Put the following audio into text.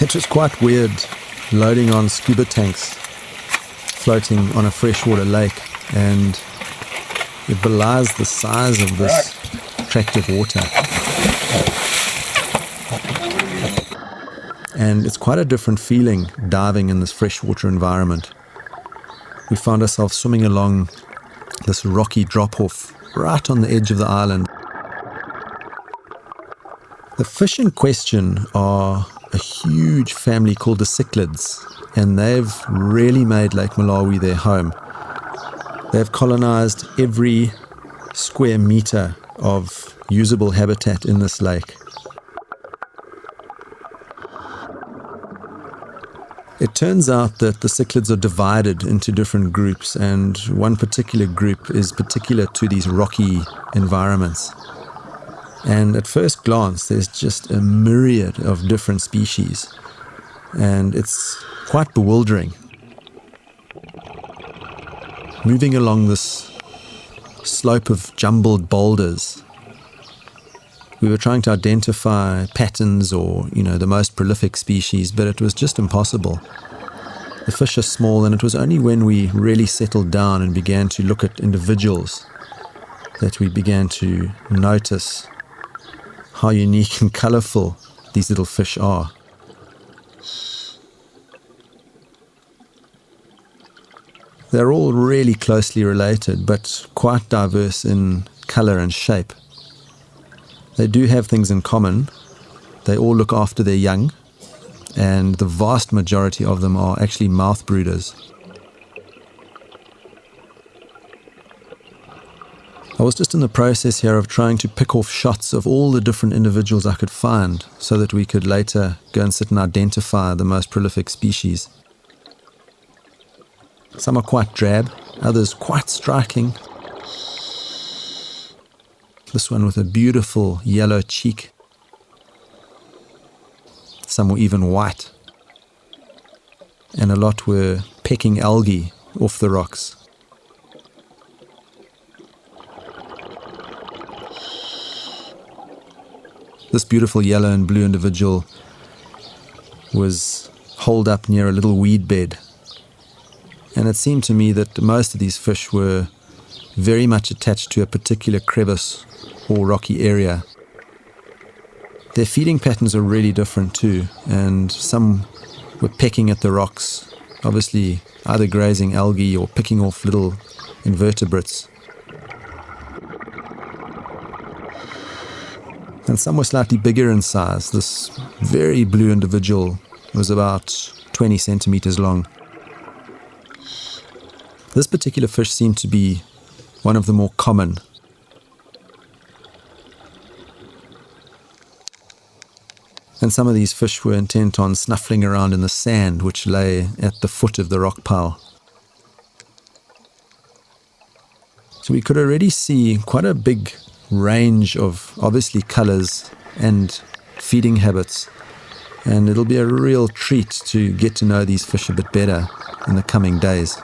It was quite weird loading on scuba tanks, floating on a freshwater lake, and it belies the size of this tract of water. And it's quite a different feeling diving in this freshwater environment. We found ourselves swimming along this rocky drop-off right on the edge of the island. The fish in question are a huge family called the Cichlids, and they've really made Lake Malawi their home. They've colonized every square meter of usable habitat in this lake. It turns out that the cichlids are divided into different groups, and one particular group is particular to these rocky environments. And at first glance, there's just a myriad of different species, and it's quite bewildering. Moving along this slope of jumbled boulders, we were trying to identify patterns or, the most prolific species, but it was just impossible. The fish are small, and it was only when we really settled down and began to look at individuals that we began to notice how unique and colourful these little fish are. They're all really closely related, but quite diverse in colour and shape. They do have things in common. They all look after their young, and the vast majority of them are actually mouth brooders. I was just in the process here of trying to pick off shots of all the different individuals I could find so that we could later go and sit and identify the most prolific species. Some are quite drab, others quite striking. This one with a beautiful yellow cheek. Some were even white. And a lot were pecking algae off the rocks. This beautiful yellow and blue individual was holed up near a little weed bed. And it seemed to me that most of these fish were very much attached to a particular crevice or rocky area. Their feeding patterns are really different too, and some were pecking at the rocks, obviously either grazing algae or picking off little invertebrates. And some were slightly bigger in size. This very blue individual was about 20 centimeters long. This particular fish seemed to be one of the more common. And some of these fish were intent on snuffling around in the sand which lay at the foot of the rock pile. So we could already see quite a big range of obviously colors and feeding habits, and it'll be a real treat to get to know these fish a bit better in the coming days.